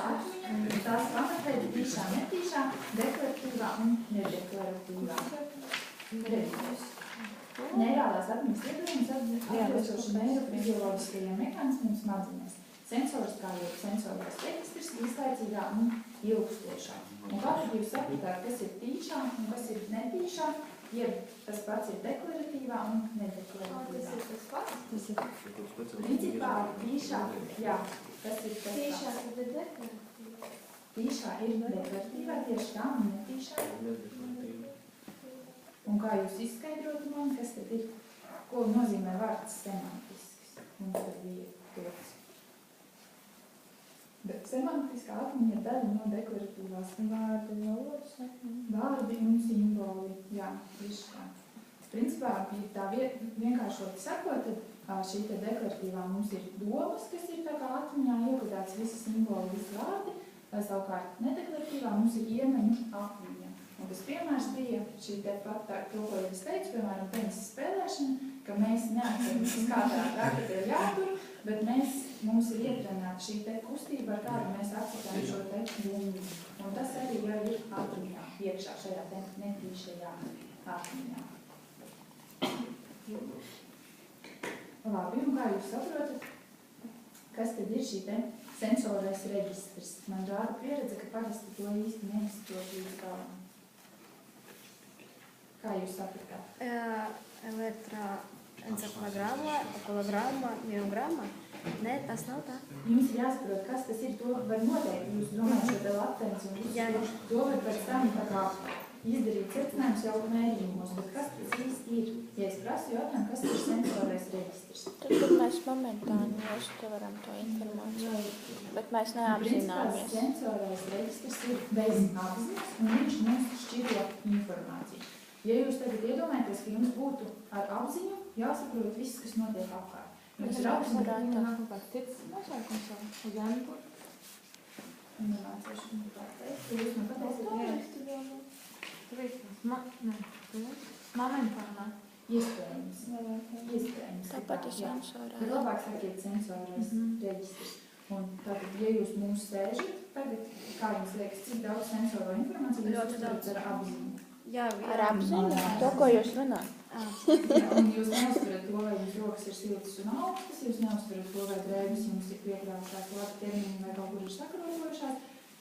atmiņa, tās pamatveidi tīšā, netīšā, deklaratīvā un nedeklaratīvā. Redzīgs. Neirālās atmiņas lietotnes atbilstoši neirofizioloģiskajiem mehānismiem smadzenēs. Sensoriskājot sensoriskās registrs īslaicīgā un ilgstošā. Un kā tad jūs sapratāt, kas ir tīšā un kas ir netīšā, jeb tas pats ir deklaratīvā un nedeklaratīvā? Tas ir tas pats? Tas ir principā tīšā, jā, tas ir tas pats. Tīšā tad ir deklaratīvā. Tīšā ir deklaratīvā, tieši tā, un netīšā. Un kā jūs izskaidrotu man, kas tad ir, ko nozīmē vārds semantisks? Mums tad bija dots. Bet semantiskā atmiņa ir daļa no deklaratīvās vārdi un simboli. Jā, tieši tā. Principā, tā vienkāršot sakot, tad šī te deklaratīvā mums ir domas, kas ir tā kā atmiņā iekodēts visi simboli, visi vārdi, vai savukārt nedeklaratīvā mums ir iemaņu atmiņa. Un tas piemērs bija šī te pat tā, to, ko es teicu, piemēram, tenisa spēlēšana, ka mēs neatceramies, kā tā raketa ir jātur, bet mums ir ietrenēta šī te kustība, ar kādu mēs atcitām šo te bumbu. Un tas arī jau ir atmiņā, iekšā šajā te netīšajā atmiņā. Labi, un kā jūs saprotat, kas tad ir šī te sensorais reģistrs? Man rāda pieredze, ka parasti to īsti neizprot līdz galam. Kā jūs sapratāt? Elektroencefalogramma, miogramma? Nē, tas nav tā. Jums ir jāsaprot, kas tas ir, to var noteikti. Jūs domājat šo te latents un visu to var pēc tam tā kā izdarīt secinājums jau mērījumos, bet kas tas īsti ir? Ja es prasu jautājumu, kas ir sensorais reģistrs? Tad mēs momentāni uztveram to informāciju, bet mēs neapzināmies. Principā sensorais reģistrs ir bez apziņas un viņš mums šķiro informāciju. Ja jūs tagad iedomājaties, ka jums būtu ar apziņu jāsaprot viss, kas notiek apkārt. Jūs ir apziņu, ka viņam nav kaut kāds cits nosaikums uz ēmpu. Nemācēšu viņu pateikt, ka jūs man pateicat, momentānā. Iespējams. Tāpat ir sensorā. Bet labāk sakiet sensorais reģistrs. Un tātad, ja jūs mūs sēžat tagad, kā jums liekas, cik daudz sensoro informāciju jūs uztverat ar apziņu? Jā, ar apziņu, to, ko jūs runājat. Un jūs neuztverat to, vai jums rokas ir siltas un augstas, jūs neuztverat to, vai drēbes jums ir piekrāsās labi termiņi vai kaut kur ir sakarojošās,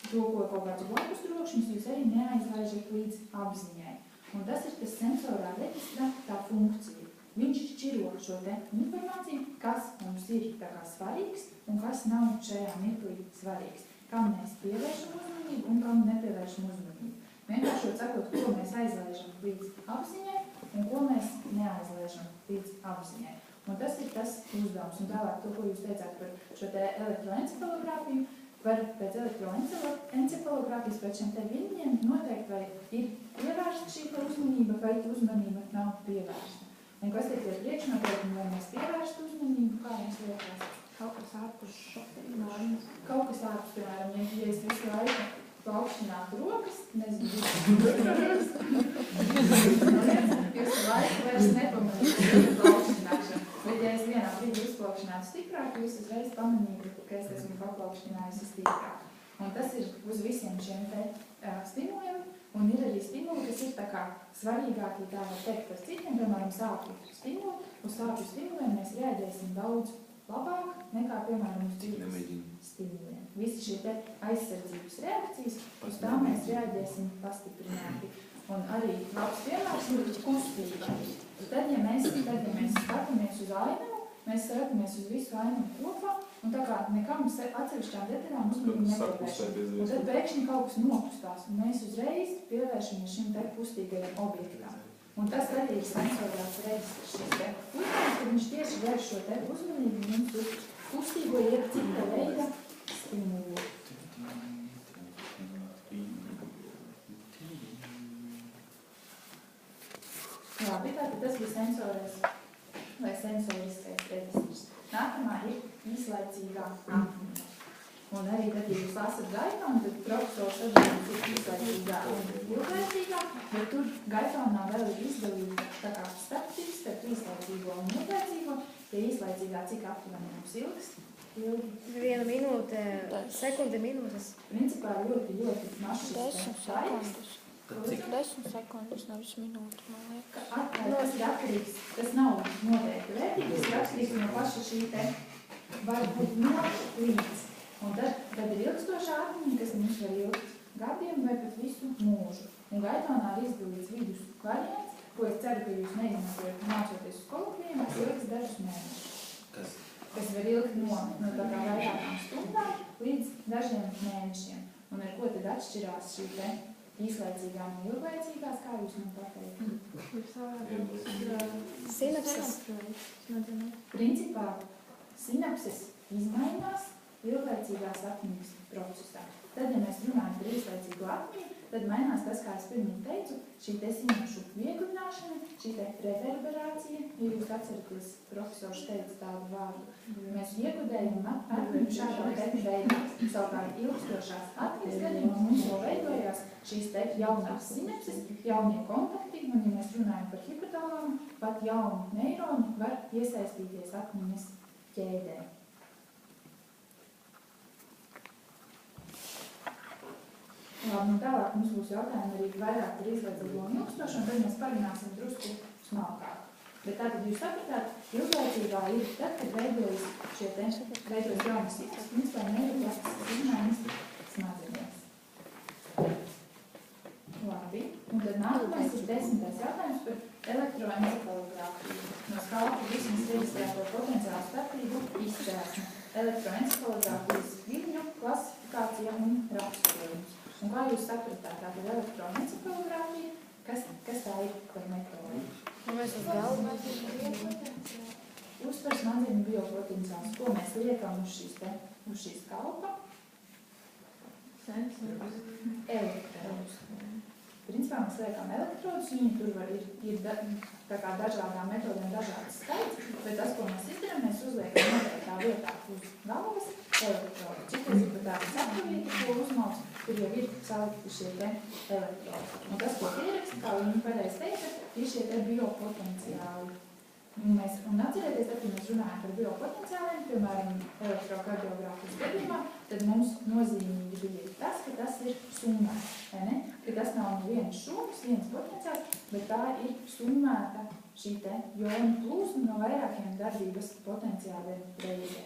to, ko kaut kāds blakus trokšņus, jūs arī neaizlaižat līdz apziņai. Un tas ir tas sensorā reģistra tā funkcija. Viņš šķiro šo te informāciju, kas mums ir tā kā svarīgs un kas nav šajā mirklī svarīgs. Kam mēs pievēršam uzmanību un kam nepievēršam uzmanību. Vienkāršot sakot, ko mēs aizlaižam līdz apziņai un ko mēs neaizlaižam līdz apziņai. Un tas ir tas uzdevums. Un tālāk to, ko jūs teicāt par šo te elektroencefalogrāfiju, var pēc elektroencefalogrāfijas pēc šiem te viļņiem noteikt, vai ir pievērsta šī uzmanība, vai uzmanība nav pievērsta. Un kas ir tie priekšnoteikumi, vai mēs pievērstu uzmanību, kā jums liekas? Kaut kas ārpus normas. Kaut kas ārpus, piemēram, ja es visu laiku paaugstinātu rokas, nezinu, jūs laiku vairs nepamanītu paaugstināšanu. Bet ja es vienā brīdī uzplaukšinātu stiprāk, jūs uzreiz pamanītu, ka es esmu paplaukštinājusi stiprāk. Un tas ir uz visiem šiem te stimuliem, un ir arī stimuli, kas ir tā kā svarīgāki, tā var teikt par citiem, piemēram, sāpju stimuli. Uz sāpju stimuliem mēs reaģēsim daudz labāk nekā, piemēram, uz dzīves stimuliem. Visi šie te aizsardzības reakcijas, uz tām mēs reaģēsim pastiprināti. Un arī labs piemērs ir kustība. Tad, ja mēs skatāmies uz ainavu, mēs skatāmies uz visu ainavu kopā, un tā kā nekam atsevišķām detaļām uzmanību nepievēršam. Un tad pēkšņi kaut kas nokustās, un mēs uzreiz pievēršamies šim te kustīgajam objektām. Un tas arī ir sensorās reģistrs šis te uzdevums, ka viņš tieši vērš šo te uzmanību mums uz kustīgo iet cita veida stimulu. Labi, tātad tas bija sensorais vai sensoriskais reģistrs. Nākamā ir īslaicīgā atmiņa. Un arī tad, ja jūs lasat gaitonu, tad profesors atzīmes ir īslaicīgā un ilglaicīgā, bet tur gaitonā vēl ir izdalīta tā kā starptips, starp īslaicīgo un ilglaicīgo. Ja īslaicīgā cik aptuveni mums ilgs? 1 minūte Sekundi minūtes. Principā ļoti mašs šis 10 sekundes. Tad cik? 10 sekundes, nevis minūte, man liekas. Tas ir atkarīgs, tas nav noteikti vērtīgi, tas ir atkarīgs no paša šī te var būt no līdz. Un tad ir ilgstošā atmiņa, kas mums var ilgt gadiem vai pat visu mūžu. Un Gaitonā ir izdalīts vidus variants, ko es ceru, ka jūs neizmantojat mācoties uz kolokvijiem, kas ilgs dažus mēnešus. Kas var ilgt no tā kā vairākām stundām līdz dažiem mēnešiem. Un ar ko tad atšķirās šī te īslaicīgā un ilglaicīgās, kā jūs man pateikt? Sinapses. Principā sinapses izmainās ilglaicīgās atmiņas procesā. Tad, ja mēs runājam par īslaicīgo atmiņu, tad mainās tas, kā es pirmīt teicu, šī te sinapšu vieglināšana, šī te reverberācija, ja jūs atceraties, profesors teica tādu vārdu. Mēs iegudējam atmiņu šādā te veidā. Savukārt ilgstošās atmiņas gadījumā mums jau veidojās šīs te jaunās sinapses, jaunie kontakti, un ja mēs runājam par hipotalamu, pat jauni neironi var iesaistīties atmiņas ķēdē. Un tālāk mums būs jautājumi arī vairāk par izlaicīgo un ilgstošu, un tad mēs parunāsim drusku smalkāk. Bet tātad jūs sapratāt, ilglaicīgā ir tad, kad veidojas šie te veidojas jaunas sitas, principā neiroplastiskas izmaiņas smadzenēs. Labi, un tad nākamais ir 10. jautājums par elektroencefalogrāfiju. No skalpa vismas reģistrēto potenciālu starpību izcēsme, elektroencefalogrāfijas viļņu, klasifikācija un raksturojums. Un kā jūs sapratāt, tātad elektroencefalogrāfija, kas tā ir par metodi? Mēs uz galvu. Uztver smadzeņu biopotenciāls, ko mēs liekam uz šīs kalpa? Elektrodus. Principā mēs liekam elektrodus, viņi tur ir tā kā dažādām metodēm dažādas skaits, bet tas, ko mēs izdarām, mēs uzliekam noteiktā vietā uz galvas elektrodu. Citas ir tāda sapravieta, ko uzmauc, kur jau ir salikti šie te elektrodi. Un tas, ko pieraksta, kā viņi pareizi teica, ir šie te biopotenciāli. Un atcerieties, tad, kad mēs runājam par biopotenciāliem, piemēram, elektrokardiogrāfijas gadījumā, tad mums nozīmīgi bija tas, ka tas ir summēts, vai ne? Ka tas nav neviens šūks, viens potenciāls, bet tā ir summēta šī te jonu plūsma no vairākiem darbības potenciāliem reizē.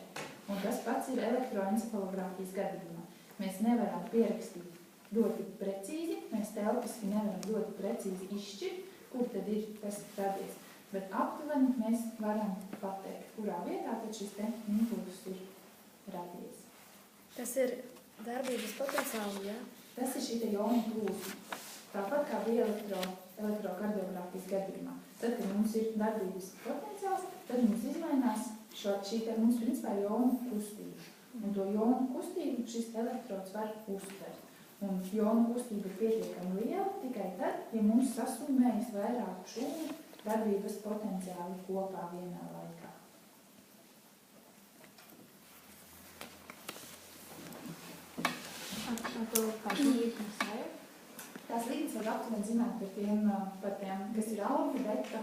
Un tas pats ir elektroencefalogrāfijas gadījumā. Mēs nevaram pierakstīt ļoti precīzi, mēs telpiski nevaram ļoti precīzi izšķirt, kur tad ir kas radies. Bet aptuveni mēs varam pateikt, kurā vietā tad šis te impulss ir radies. Tas ir darbības potenciāli, jā? Tas ir šī te jonu plūsma. Tāpat kā bija elektrokardiogrāfijas gadījumā. Tad, kad mums ir darbības potenciāls, tad mums izmainās šī te mums principā jonu kustība. Un to jonu kustību šis elektrods var uztvert. Un jonu kustība ir pietiekami liela tikai tad, ja mums sasumējas vairāku šūnu darbības potenciāli kopā vienā laikā. Tās līdzes var aptuveni zināt par tiem, kas ir alfa, beta,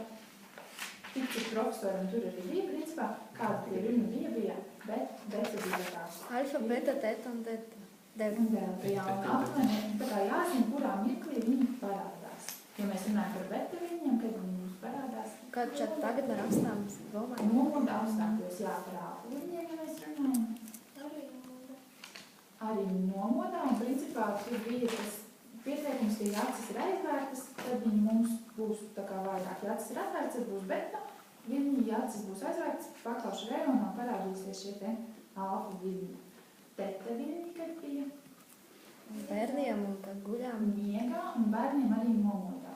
cik profesoram tur arī bija, principā, kāda tie runa bija, bet beta bija tās. Alfa, beta, teta un delta. Un delta, jā, un aptuveni, tā kā jāzina, kurā mirklī viņi parādās. Ja mēs runājam par beta viņiem, kad viņi mums parādās. Kad šeit tagad ar apstākļus domājam? Nomoda apstākļos, jā, par alfa viņiem, ja mēs runājam. Arī nomodā, un principā tur bija tas pieteikums, ka ja acis ir aizvērtas, tad viņi mums būs tā kā vairāk. Ja acis ir atvērts, tad būs beta, ja acis būs aizvērtas, pakaušu rajonā parādīsies šie te alfa viļņi. Teta viļņi, kad bija Bērniem un kad guļām. miegā, un bērniem arī nomodā.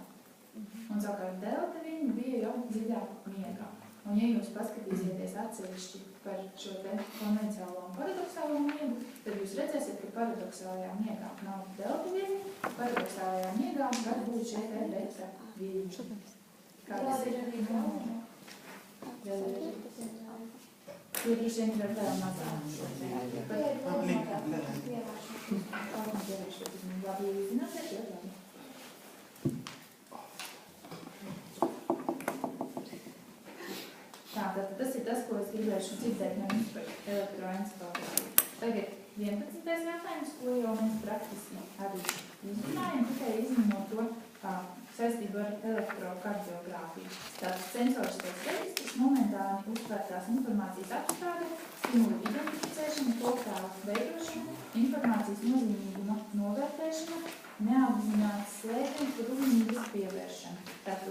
Un savukārt delta viļņi bija jau dziļāk miegā. Un ja jūs paskatīsieties atsevišķi par šo te konvenciālo un paradoxālo miegu, tad jūs redzēsiet, ka paradoxālajā miegā nav delta viļņi, paradoxālajā miegā var būt šie te beta viļņi. Kādas ir arī nomodā? Tur droši vien ir vēl mazāk šo te. Labi, jūs zināsiet, jā, labi. Tātad tas ir tas, ko es gribēšu dzirdēt no jums par elektroencefalogrāfiju. Tagad 11. jautājums, ko jau mēs praktiski arī izrunājam, tikai izņemot to saistību ar elektrokardiogrāfiju. Tātad sensoriskais registrs momentāni uztvērtās informācijas apstrāde, stimulu identificēšana, portālu veidošana, informācijas nozīmīguma novērtēšana, neapzināts slēpums par uzmanības pievēršana. Tātad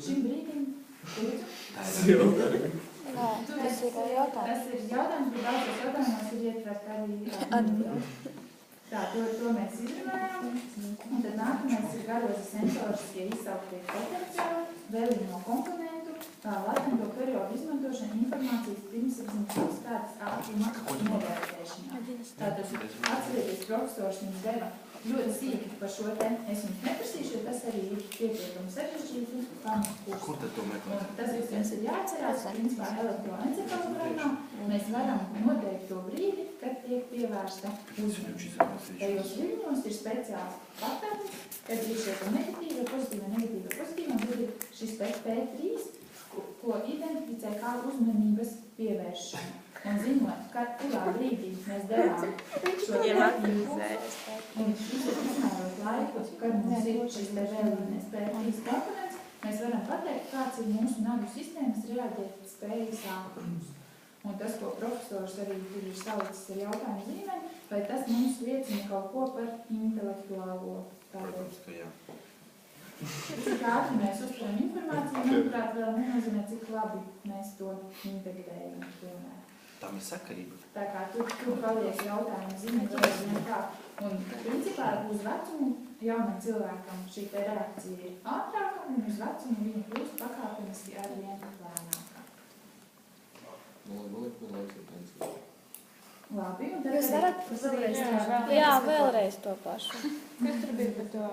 šim brīdim, Tas ir jautājums. Tas ir jautājums, bet daudzos jautājumos ir ietvert arī Atbildi. Tā, to mēs izrunājām. Un tad nākamais ir garozi sensoriskie izsauktie potenciāli, vēlīno komponentu, latento periodu izmantošana informācijas pirmsapziņas uzstādes ātruma novērtēšanā. Tātad atcerieties, profesors jums deva ļoti sīki par šo te. Es jums neprasīšu, jo tas arī ir pietiekami sarežģīti pamatu. Kur tad to meklēt? Tas vispirms ir jāatcerās, principā elektroencefalogramā mēs varam noteikt to brīdi, kad tiek pievērsta uzmanība. Tajos viļņos ir speciāls patērns, kad ir šie negatīva, pozitīva, un tad ir šis P3, ko identificē kā uzmanības pievēršana. Un zinot, kurā brīdī mēs devām šo impulsu, un šis ir izmērot laiku, kad mums ir šis te vēlīnais P3 komponents, mēs varam pateikt, kāds ir mūsu nervu sistēmas reaģēt spējas ātrums. Un tas, ko profesors arī ir saucis ar jautājumu zīmēm, vai tas mums liecina kaut ko par intelektuālo tādu. Protams, ka jā. Cik ātri mēs uztveram informāciju, manuprāt, vēl nenozīmē, cik labi mēs to integrējam. Tam ir sakarība. Tā kā tur paliek jautājumu zīmē, kā. Un principā uz vecumu jaunam cilvēkam šī te reakcija ir ātrāka, un uz vecumu viņa kļūst pakāpeniski ar vien lēnāka. Labi, un tad Jūs varat vēlreiz Jā, vēlreiz to pašu. Kas tur bija par to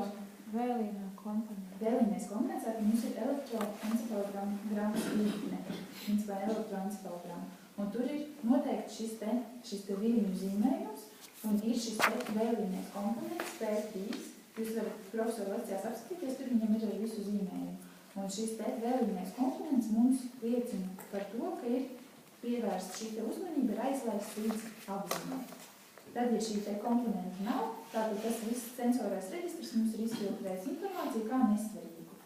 vēlīnā komponentu? Vēlīnais komponents, arī mums ir elektroencefalogrammas līkne, principā elektroencefalogramma. Un tur ir noteikti šis te viļņu zīmējums, un ir šis te vēlīnais komponents, P3. Jūs varat profesoru lekcijās apskatīties, tur viņam ir ar visu zīmējumu. Un šis te vēlīnais komponents mums liecina par to, ka ir pievērst šī te uzmanība, ir aizlaists līdz apziņai. Tad, ja šī te komponenta nav, tātad tas viss sensorais registrs mums ir izfiltrējis informāciju kā nesvarīgu.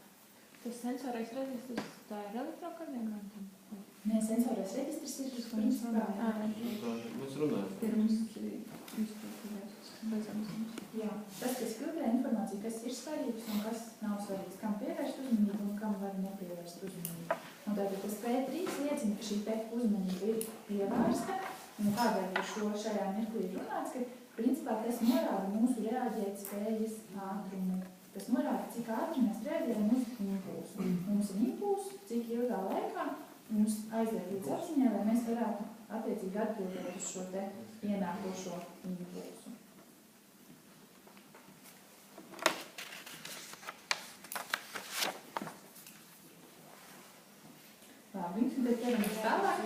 Tas sensorais registrs, tā ir elektrokardiogrāma? Nē, sensorais registrs ir uz principā. Mēs runājam. Pirms izfiltrēs bezapziņas. Jā, tas, kas filtrē informāciju, kas ir svarīgs un kas nav svarīgs, kam pievērst uzmanību un kam var nepievērst uzmanību. Un tātad tas P3 liecina, ka šī te uzmanība ir pievērsta, un kādēļ par šo šajā mirklī ir runāts, ka principā tas norāda mūsu reaģēt spējas ātrumu. Tas norāda, cik ātri mēs reaģējam uz impulsu. Mums ir impulsu, cik ilgā laikā mums aiziet līdz apziņai, lai mēs varētu attiecīgi atbildēt uz šo te ienākošo impulsu. Labi, tad ķeramies tālāk.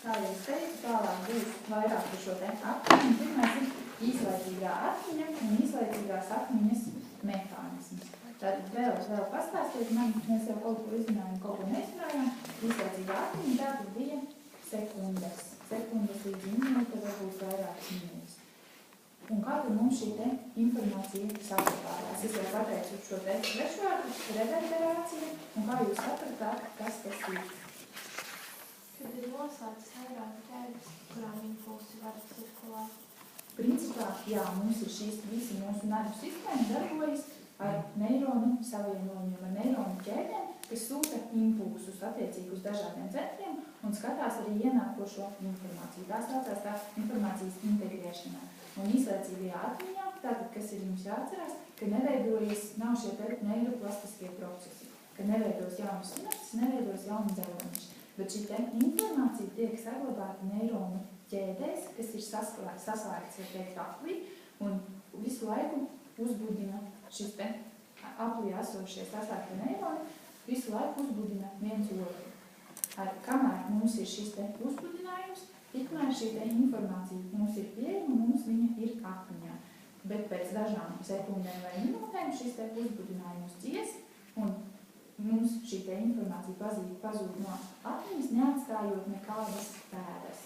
Kā jau es teicu, tālāk būs vairāk par šo te atmiņu. Pirmais ir īslaicīgā atmiņa un īslaicīgās atmiņas mehānisms. Tātad vēl pastāstiet man, mēs jau kaut ko izrunājam, kaut ko neizrunājām. Īslaicīgā atmiņa tātad bija sekundes. Sekundes līdz minūte, varbūt vairākas minūtes. Un kā tad mums šī te informācija saglabājās? Es jau pateicu šo te svešvārdu, reverberācija, un kā jūs sapratāt, kas tas ir? Kad ir noslēgts neironu ķēdes, kurām impulsi var cirkulēt. Principā, jā, mums ir šīs visi mūsu nervu sistēma darbojas ar neironu savienojumiem, ar neironu ķēdēm, kas sūta impulsus attiecīgi uz dažādiem centriem un skatās arī ienākošo informāciju. Tā saucās tā informācijas integrēšanā. Un īslaicīgajā atmiņā, tātad, kas ir jums jāatcerās, ka neveidojas, nav šie neiroplastiskie procesi, ka neveidos jaunas sinapses, neveidos jauni dzeloniņš. Bet šī informācija tiek saglabāta neironu ķēdēs, kas ir saslēgts, var teikt, aplī, un visu laiku uzbudina šis te aplī esošie saslēgti neironi, visu laiku uzbudina viens otru. Kamēr mums ir šis te uzbudinājums, tikmēr šī te informācija mums ir pieejama, mums viņa ir atmiņā. Bet pēc dažām sekundēm vai minūtēm šis te uzbudinājums cies, un mums šī te informācija pazūd no atmiņas, neatstājot nekādas pēdas.